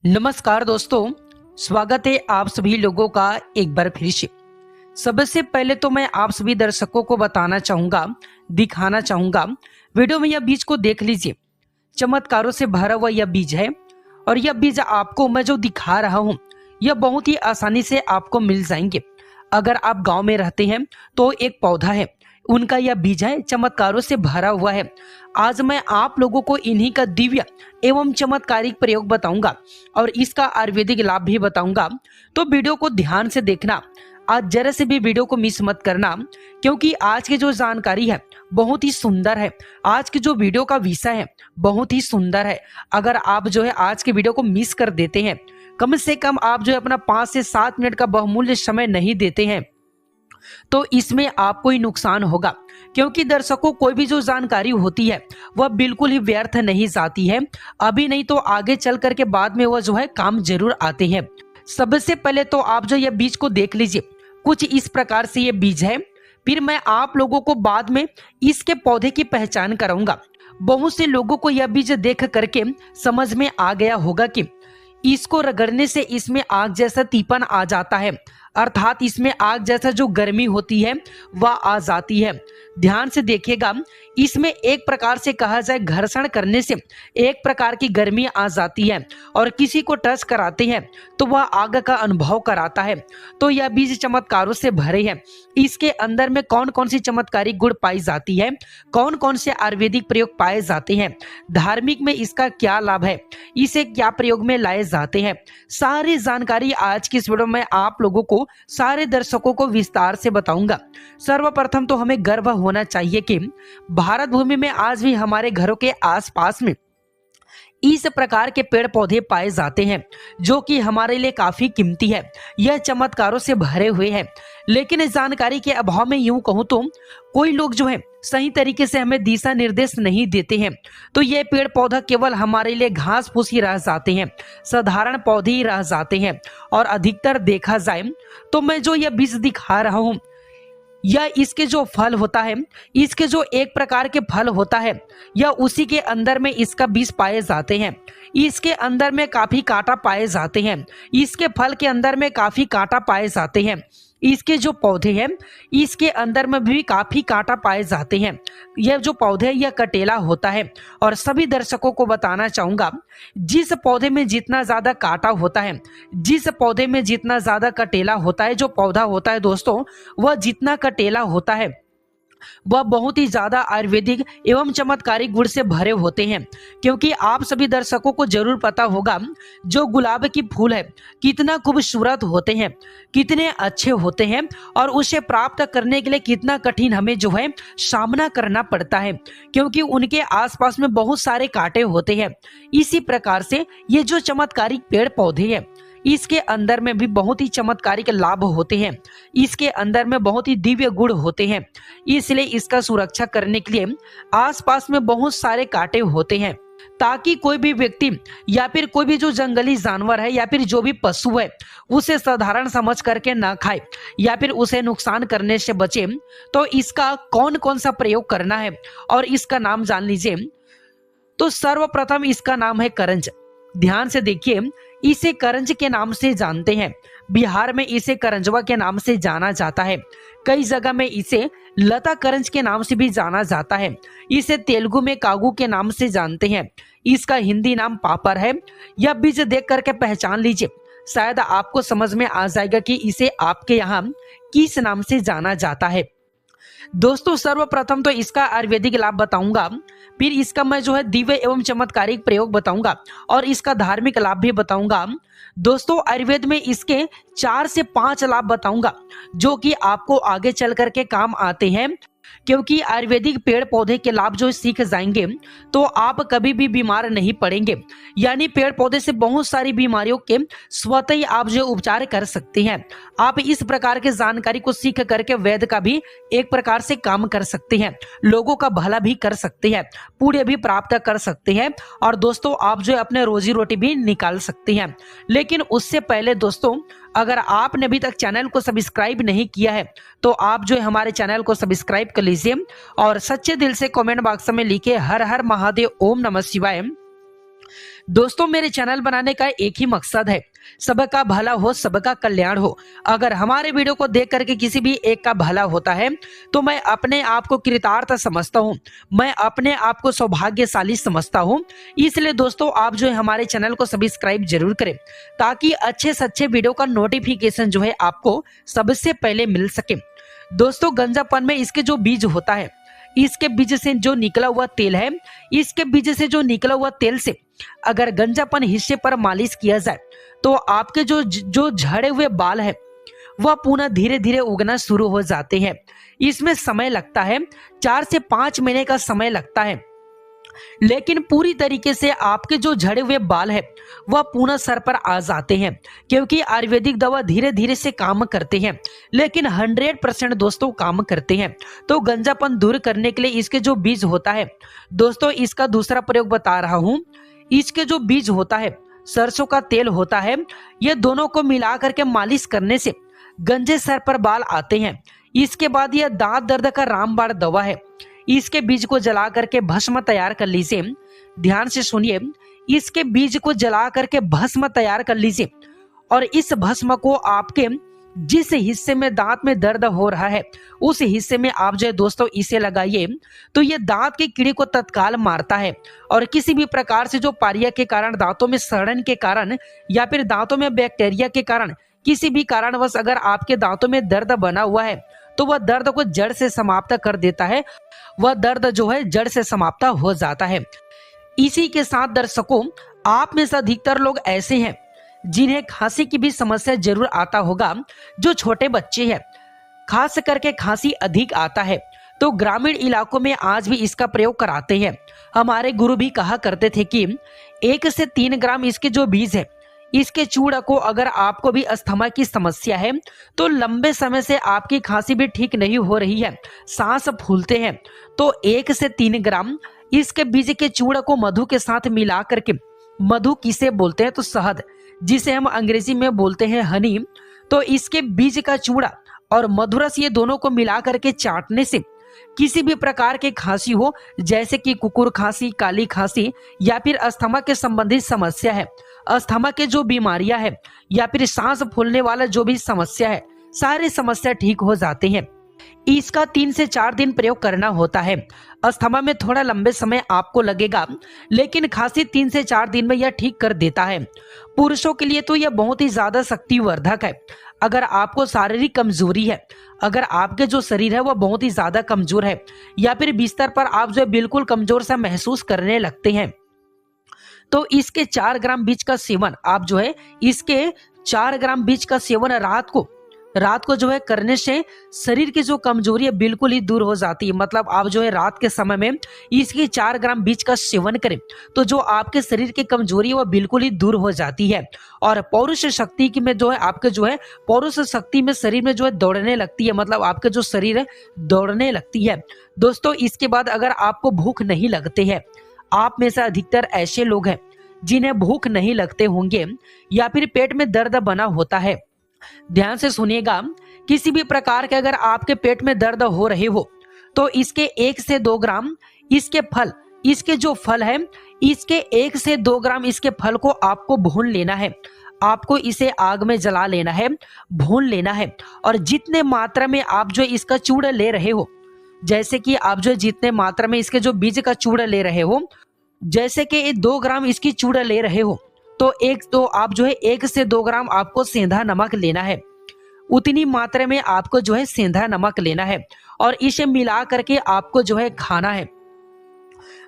नमस्कार दोस्तों, स्वागत है आप सभी लोगों का एक बार फिर से। सबसे पहले तो मैं आप सभी दर्शकों को बताना चाहूंगा, दिखाना चाहूंगा, वीडियो में यह बीज को देख लीजिए। चमत्कारों से भरा हुआ यह बीज है और यह बीज आपको मैं जो दिखा रहा हूं यह बहुत ही आसानी से आपको मिल जाएंगे। अगर आप गांव में रहते हैं तो एक पौधा है, उनका यह बीज है, चमत्कारों से भरा हुआ है। आज मैं आप लोगों को इन्हीं का दिव्य एवं चमत्कारिक प्रयोग बताऊंगा और इसका आयुर्वेदिक लाभ भी बताऊंगा। तो वीडियो को ध्यान से देखना, आज जरा से भी वीडियो को मिस मत करना, क्योंकि आज की जो जानकारी है बहुत ही सुंदर है। आज की जो वीडियो का विषय है बहुत ही सुंदर है। अगर आप जो है आज के वीडियो को मिस कर देते हैं, कम से कम आप जो है अपना 5 से 7 मिनट का बहुमूल्य समय नहीं देते हैं, तो इसमें आपको ही नुकसान होगा। क्योंकि दर्शकों, कोई भी जो जानकारी होती है वह बिल्कुल ही व्यर्थ नहीं जाती है। अभी नहीं तो आगे चल करके बाद में वह जो है काम जरूर आते हैं। सबसे पहले तो आप जो यह बीज को देख लीजिए, कुछ इस प्रकार से ये बीज है। फिर मैं आप लोगों को बाद में इसके पौधे की पहचान कराऊंगा। बहुत से लोगों को यह बीज देख करके समझ में आ गया होगा कि इसको रगड़ने से इसमें आग जैसा तीपन आ जाता है, अर्थात इसमें आग जैसा जो गर्मी होती है वह आ जाती है। ध्यान से देखिएगा, इसमें एक प्रकार से कहा जाए घर्षण करने से एक प्रकार की गर्मी आ जाती है और किसी को टच कराते हैं तो वह आग का अनुभव कराता है। तो यह बीज चमत्कारों से भरे हैं। इसके अंदर में कौन कौन सी चमत्कारिक गुण पाई जाती है, कौन कौन से आयुर्वेदिक प्रयोग पाए जाते हैं, धार्मिक में इसका क्या लाभ है, इसे क्या प्रयोग में लाए जाते हैं, सारी जानकारी आज की इस वीडियो में आप लोगों को, सारे दर्शकों को विस्तार से बताऊंगा। सर्वप्रथम तो हमें गर्व होना चाहिए कि भारत भूमि में आज भी हमारे घरों के आसपास में इस प्रकार के पेड़ पौधे पाए जाते हैं जो कि हमारे लिए काफी कीमती है। यह चमत्कारों से भरे हुए हैं, लेकिन इस जानकारी के अभाव में यूं कहूं तो कोई लोग जो है सही तरीके से हमें दिशा निर्देश नहीं देते हैं। तो ये पेड़ पौधा केवल हमारे लिए घास फूस ही रह जाते हैं, साधारण पौधे ही रह जाते हैं। और अधिकतर देखा जाए तो मैं जो यह बीज दिखा रहा हूं, यह इसके जो फल होता है, इसके जो एक प्रकार के फल होता है, यह उसी के अंदर में इसका बीज पाए जाते हैं। इसके अंदर में काफी कांटा पाए जाते हैं, इसके फल के अंदर में काफी कांटा पाए जाते हैं। इसके जो पौधे हैं इसके अंदर में भी काफी कांटा पाए जाते हैं। यह जो पौधे यह कटेला होता है। और सभी दर्शकों को बताना चाहूंगा, जिस पौधे में जितना ज्यादा कांटा होता है, जिस पौधे में जितना ज्यादा कटेला होता है, जो पौधा होता है दोस्तों, वह जितना कटेला होता है वह बहुत ही ज्यादा आयुर्वेदिक एवं चमत्कारिक गुण से भरे होते हैं। क्योंकि आप सभी दर्शकों को जरूर पता होगा, जो गुलाब की फूल है कितना खूबसूरत होते हैं, कितने अच्छे होते हैं, और उसे प्राप्त करने के लिए कितना कठिन हमें जो है सामना करना पड़ता है, क्योंकि उनके आसपास में बहुत सारे कांटे होते हैं। इसी प्रकार से ये जो चमत्कारिक पेड़ पौधे हैं, इसके अंदर में भी बहुत ही चमत्कारिक लाभ होते हैं, इसके अंदर में बहुत ही दिव्य गुण होते हैं। इसलिए इसका सुरक्षा करने के लिए आसपास में बहुत सारे कांटे होते हैं, ताकि कोई भी व्यक्ति या फिर कोई भी जो जंगली जानवर है या फिर जो भी पशु है उसे साधारण समझ करके ना खाए या फिर उसे नुकसान करने से बचे। तो इसका कौन कौन सा प्रयोग करना है और इसका नाम जान लीजिए। तो सर्वप्रथम इसका नाम है करंज। ध्यान से देखिए, इसे करंज के नाम से जानते हैं। बिहार में इसे करंजवा के नाम से जाना जाता है। कई जगह में इसे लता करंज के नाम से भी जाना जाता है। इसे तेलुगु में कागू के नाम से जानते हैं। इसका हिंदी नाम पापर है। यह बीज देख करके पहचान लीजिए, शायद आपको समझ में आ जाएगा कि इसे आपके यहाँ किस नाम से जाना जाता है। दोस्तों, सर्वप्रथम तो इसका आयुर्वेदिक लाभ बताऊंगा, फिर इसका मैं जो है दिव्य एवं चमत्कारिक प्रयोग बताऊंगा और इसका धार्मिक लाभ भी बताऊंगा। दोस्तों, आयुर्वेद में इसके 4 से 5 लाभ बताऊंगा जो कि आपको आगे चल करके काम आते हैं। क्योंकि आयुर्वेदिक पेड़ पौधे के लाभ जो सीख जाएंगे तो आप कभी भी बीमार नहीं पड़ेंगे। यानी पेड़ पौधे से बहुत सारी बीमारियों के स्वतः ही आप जो उपचार कर सकते हैं। आप इस प्रकार के जानकारी को सीख करके वैद्य का भी एक प्रकार से काम कर सकते हैं, लोगों का भला भी कर सकते हैं, पुण्य भी प्राप्त कर सकते हैं, और दोस्तों आप जो अपने रोजी रोटी भी निकाल सकते हैं। लेकिन उससे पहले दोस्तों, अगर आपने अभी तक चैनल को सब्सक्राइब नहीं किया है तो आप जो है हमारे चैनल को सब्सक्राइब कर लीजिए और सच्चे दिल से कमेंट बॉक्स में लिखे हर हर महादेव, ओम नमः शिवाय। दोस्तों मेरे चैनल बनाने का एक ही मकसद है, सबका भला हो, सबका कल्याण हो। अगर हमारे वीडियो को देख करके किसी भी एक का भला होता है तो मैं अपने आप को कृतार्थ समझता हूँ, मैं अपने आप को सौभाग्यशाली समझता हूँ। इसलिए दोस्तों आप जो है हमारे चैनल को सब्सक्राइब जरूर करें ताकि अच्छे से अच्छे वीडियो का नोटिफिकेशन जो है आपको सबसे पहले मिल सके। दोस्तों गंजापन में इसके जो बीज होता है, इसके बीज से जो निकला हुआ तेल है, इसके बीज से जो निकला हुआ तेल से अगर गंजापन हिस्से पर मालिश किया जाए तो आपके जो झड़े हुए बाल है वह पुनः धीरे धीरे उगना शुरू हो जाते हैं। इसमें समय लगता है, 4 से 5 महीने का समय लगता है, लेकिन पूरी तरीके से आपके जो झड़े हुए बाल है वह पुनः सर पर आ जाते हैं, क्योंकि आयुर्वेदिक दवा धीरे धीरे से काम करते हैं लेकिन 100% दोस्तों काम करते हैं। तो गंजापन दूर करने के लिए इसके जो बीज होता है दोस्तों, इसका दूसरा प्रयोग बता रहा हूं। इसके जो बीज होता है, सरसों का तेल होता है, ये दोनों को मिला करके मालिश करने से गंजे सर पर बाल आते हैं। इसके बाद यह दांत दर्द का रामबाण दवा है, इसके बीज को जला करके भस्म तैयार कर लीजिए। ध्यान से सुनिए, इसके बीज को जला करके भस्म तैयार कर लीजिए और इस भस्म को आपके जिस हिस्से में दांत में दर्द हो रहा है उस हिस्से में आप जो है दोस्तों इसे लगाइए तो ये दांत की कीड़े को तत्काल मारता है और किसी भी प्रकार से जो पारिया के कारण, दांतों में सड़न के कारण या फिर दांतों में बैक्टीरिया के कारण किसी भी कारणवश अगर आपके दांतों में दर्द बना हुआ है तो वह दर्द को जड़ से समाप्त कर देता है, वह दर्द जो है जड़ से समाप्त हो जाता है। इसी के साथ दर्शकों, आप में से अधिकतर लोग ऐसे हैं जिन्हें खांसी की भी समस्या जरूर आता होगा। जो छोटे बच्चे हैं, खास करके खांसी अधिक आता है तो ग्रामीण इलाकों में आज भी इसका प्रयोग कराते हैं। हमारे गुरु भी कहा करते थे कि 1 से 3 ग्राम इसके जो बीज है, इसके चूड़ा को अगर आपको भी अस्थमा की समस्या है तो लंबे समय से आपकी खांसी भी ठीक नहीं हो रही है, सांस फूलते हैं, तो 1 से 3 ग्राम इसके बीज के चूड़ा को मधु के साथ मिला करके, मधु किसे बोलते हैं तो शहद, जिसे हम अंग्रेजी में बोलते हैं हनी, तो इसके बीज का चूड़ा और मधुरस ये दोनों को मिला करके चाटने से किसी भी प्रकार के खांसी हो, जैसे कि कुकुर खांसी, काली खांसी या फिर अस्थमा के संबंधित समस्या है, अस्थमा के जो बीमारियां है या फिर सांस फूलने वाला जो भी समस्या है, सारी समस्या ठीक हो जाते हैं। इसका 3 से 4 दिन प्रयोग करना होता है। अस्थमा में थोड़ा लंबे समय आपको लगेगा लेकिन खांसी 3 से 4 दिन में यह ठीक कर देता है। पुरुषों के लिए तो यह बहुत ही ज्यादा शक्तिवर्धक है। अगर आपको शारीरिक कमजोरी है, अगर आपके जो शरीर है वह बहुत ही ज्यादा कमजोर है या फिर बिस्तर पर आप जो है बिल्कुल कमजोर सा महसूस करने लगते हैं, तो इसके 4 ग्राम बीज का सेवन आप जो है, इसके 4 ग्राम बीज का सेवन रात को जो है करने से शरीर की जो कमजोरी है बिल्कुल ही दूर हो जाती है। मतलब आप जो है रात के समय में इसकी 4 ग्राम बीज का सेवन करें तो जो आपके शरीर की कमजोरी है वह बिल्कुल ही दूर हो जाती है और पौरुष शक्ति की में जो है आपके जो है पौरुष शक्ति में शरीर में जो है दौड़ने लगती है, मतलब आपके जो शरीर है दौड़ने लगती है। दोस्तों इसके बाद अगर आपको भूख नहीं लगते है, आप में से अधिकतर ऐसे लोग हैं जिन्हें भूख नहीं लगते होंगे या फिर पेट में दर्द बना होता है, ध्यान से सुनिएगा, किसी भी प्रकार के अगर आपके पेट में दर्द हो रहे हो तो इसके 1 से 2 ग्राम इसके फल, इसके जो फल है, इसके 1 से 2 ग्राम इसके फल को आपको भून लेना है। आपको इसे आग में जला लेना है, भून लेना है और जितने मात्रा में आप जो इसका चूड़ा ले रहे हो, जैसे कि आप जो जितने मात्रा में इसके जो बीज का चूड़ा ले रहे हो, जैसे कि 2 ग्राम इसकी चूड़ा ले रहे हो तो आप जो है 1 से 2 ग्राम आपको सेंधा नमक लेना है, उतनी मात्रा में आपको जो है सेंधा नमक लेना है और इसे मिला करके आपको जो है खाना है।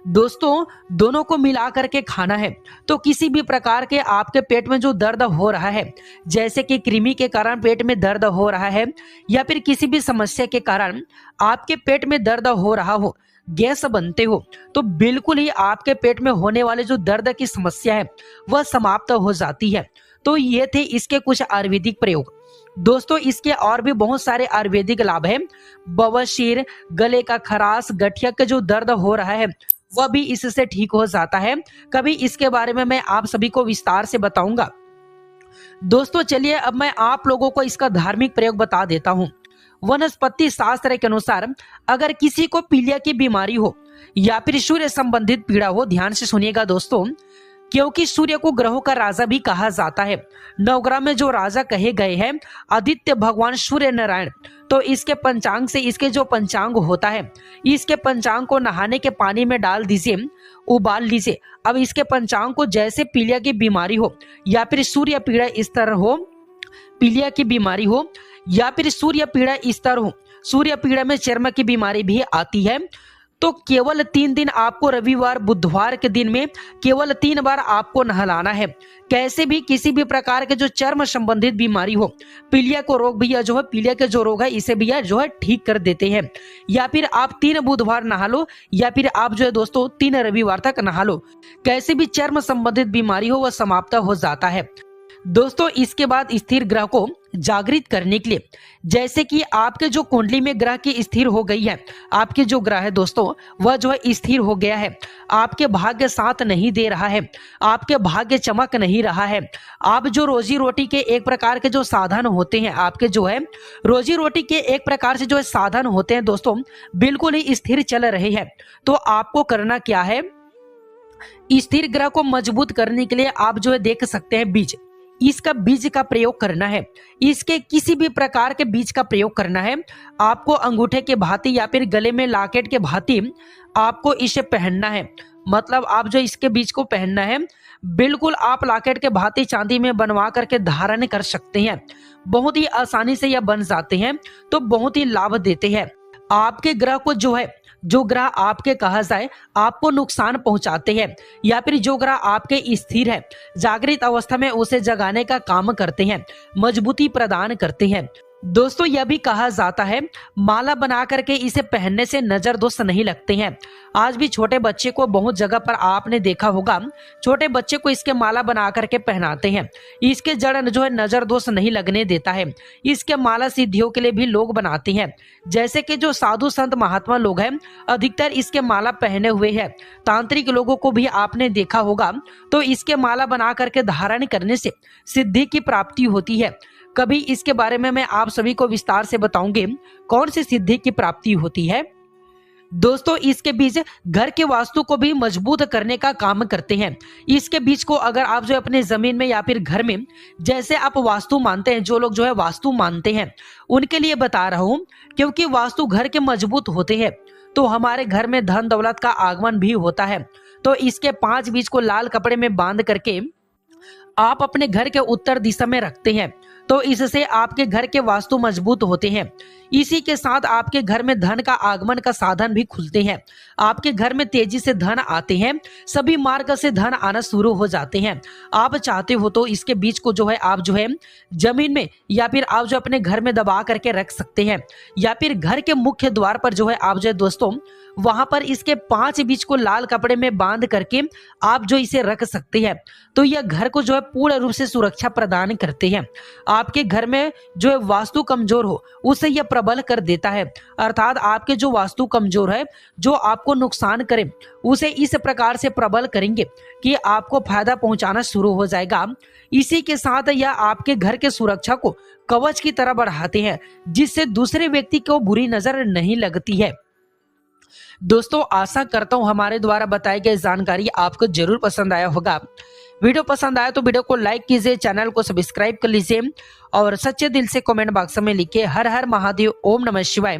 दोस्तों दोनों को मिला करके खाना है तो किसी भी प्रकार के आपके पेट में जो दर्द हो रहा है, जैसे कि कृमि के कारण पेट में दर्द हो रहा है या फिर किसी भी समस्या के कारण आपके पेट में दर्द हो रहा हो, गैस बनते हो, तो बिल्कुल ही आपके पेट में होने वाले जो दर्द की समस्या है वह समाप्त हो जाती है। तो ये थे इसके कुछ आयुर्वेदिक प्रयोग। दोस्तों इसके और भी बहुत सारे आयुर्वेदिक लाभ हैं। बवासीर, गले का खराश, गठिया का जो दर्द हो रहा है वह भी इससे ठीक हो जाता है। कभी इसके बारे में मैं आप सभी को विस्तार से बताऊंगा। दोस्तों चलिए अब मैं आप लोगों को इसका धार्मिक प्रयोग बता देता हूं। वनस्पति शास्त्र के अनुसार अगर किसी को पीलिया की बीमारी हो या फिर सूर्य संबंधित पीड़ा हो, ध्यान से सुनिएगा दोस्तों, क्योंकि सूर्य को ग्रहों का राजा भी कहा जाता है। नवग्रह में जो राजा कहे गए हैं आदित्य भगवान सूर्य नारायण। तो इसके पंचांग से इसके जो पंचांग होता है, इसके पंचांग को नहाने के पानी में डाल दीजिए, उबाल लीजिए। अब इसके पंचांग को जैसे पीलिया की बीमारी हो या फिर सूर्य पीड़ा इस तरह हो, पीलिया की बीमारी हो या फिर सूर्य पीड़ा इस तरह हो, सूर्य पीड़ा में चर्म की बीमारी भी आती है, तो केवल 3 दिन आपको रविवार बुधवार के दिन में केवल 3 बार आपको नहलाना है। कैसे भी किसी भी प्रकार के जो चर्म संबंधित बीमारी हो, पीलिया को रोग भी जो है, पीलिया के जो रोग है इसे भी जो है ठीक कर देते हैं। या फिर आप 3 बुधवार नहा लो या फिर आप जो है दोस्तों 3 रविवार तक नहा लो। कैसे भी चर्म संबंधित बीमारी हो वह समाप्त हो जाता है। दोस्तों इसके बाद स्थिर ग्रह को जागृत करने के लिए, जैसे कि आपके जो कुंडली में ग्रह की स्थिर हो गई है, आपके जो ग्रह है दोस्तों वह जो है स्थिर हो गया है, आपके भाग्य साथ नहीं दे रहा है, आपके भाग्य चमक नहीं रहा है, आप जो रोजी रोटी के एक प्रकार के जो साधन होते हैं, आपके जो है रोजी रोटी के एक प्रकार से जो है साधन होते हैं दोस्तों बिल्कुल ही स्थिर चल रहे हैं, तो आपको करना क्या है, स्थिर ग्रह को मजबूत करने के लिए आप जो है देख सकते हैं बीज, इसका बीज का प्रयोग करना है। इसके किसी भी प्रकार के बीज का प्रयोग करना है। आपको अंगूठे के भांति या फिर गले में लॉकेट के भांति आपको इसे पहनना है। मतलब आप जो इसके बीज को पहनना है, बिल्कुल आप लॉकेट के भांति चांदी में बनवा करके धारण कर सकते हैं। बहुत ही आसानी से यह बन जाते हैं, तो बहुत ही लाभ देते हैं। आपके ग्रह को जो है, जो ग्रह आपके कहा जाए आपको नुकसान पहुंचाते हैं या फिर जो ग्रह आपके स्थिर है, जागृत अवस्था में उसे जगाने का काम करते हैं, मजबूती प्रदान करते हैं। दोस्तों यह भी कहा जाता है माला बना करके इसे पहनने से नजर दोष नहीं लगते हैं। आज भी छोटे बच्चे को बहुत जगह पर आपने देखा होगा, छोटे बच्चे को इसके माला बना करके पहनाते हैं। इसके जड़ जो है नजर दोष नहीं लगने देता है। इसके माला सिद्धियों के लिए भी लोग बनाते हैं, जैसे कि जो साधु संत महात्मा लोग हैं अधिकतर इसके माला पहने हुए हैं। तांत्रिक लोगों को भी आपने देखा होगा, तो इसके माला बना करके धारण करने से सिद्धि की प्राप्ति होती है। कभी इसके बारे में मैं आप सभी को विस्तार से बताऊंगी कौन सी सिद्धि की प्राप्ति होती है। दोस्तों इसके बीज घर के वास्तु को भी मजबूत करने का काम करते हैं। इसके बीज को अगर आप जो अपने जमीन में या फिर घर में, जैसे आप वास्तु मानते हैं, जो लोग जो है वास्तु मानते हैं उनके लिए बता रहा हूं, क्योंकि वास्तु घर के मजबूत होते हैं तो हमारे घर में धन दौलत का आगमन भी होता है। तो इसके 5 बीज को लाल कपड़े में बांध करके आप अपने घर के उत्तर दिशा में रखते हैं, तो इससे आपके घर के वास्तु मजबूत होते हैं। इसी के साथ आपके घर में धन का आगमन का साधन भी खुलते हैं। आपके घर में तेजी से धन आते हैं, सभी मार्ग से धन आना शुरू हो जाते हैं। आप चाहते हो तो इसके बीज को जो है आप जो है जमीन में या फिर आप जो अपने घर में दबा करके रख सकते हैं, या फिर घर के मुख्य द्वार पर जो है आप जो है दोस्तों वहां पर इसके 5 बीज को लाल कपड़े में बांध करके आप जो इसे रख सकते हैं। तो यह घर को जो है पूर्ण रूप से सुरक्षा प्रदान करते हैं। आपके घर में जो है वास्तु कमजोर हो उसे यह प्रबल कर देता है, अर्थात आपके जो वास्तु कमजोर है, जो आपको नुकसान करे उसे इस प्रकार से प्रबल करेंगे कि आपको फायदा पहुंचाना शुरू हो जाएगा। इसी के साथ यह आपके घर के सुरक्षा को कवच की तरह बढ़ाते हैं, जिससे दूसरे व्यक्ति को बुरी नजर नहीं लगती है। दोस्तों आशा करता हूं हमारे द्वारा बताई गई जानकारी आपको जरूर पसंद आया होगा। वीडियो पसंद आया तो वीडियो को लाइक कीजिए, चैनल को सब्सक्राइब कर लीजिए और सच्चे दिल से कमेंट बॉक्स में लिखिए हर हर महादेव, ओम नमः शिवाय।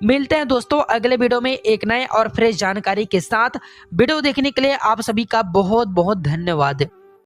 मिलते हैं दोस्तों अगले वीडियो में एक नए और फ्रेश जानकारी के साथ। वीडियो देखने के लिए आप सभी का बहुत बहुत धन्यवाद।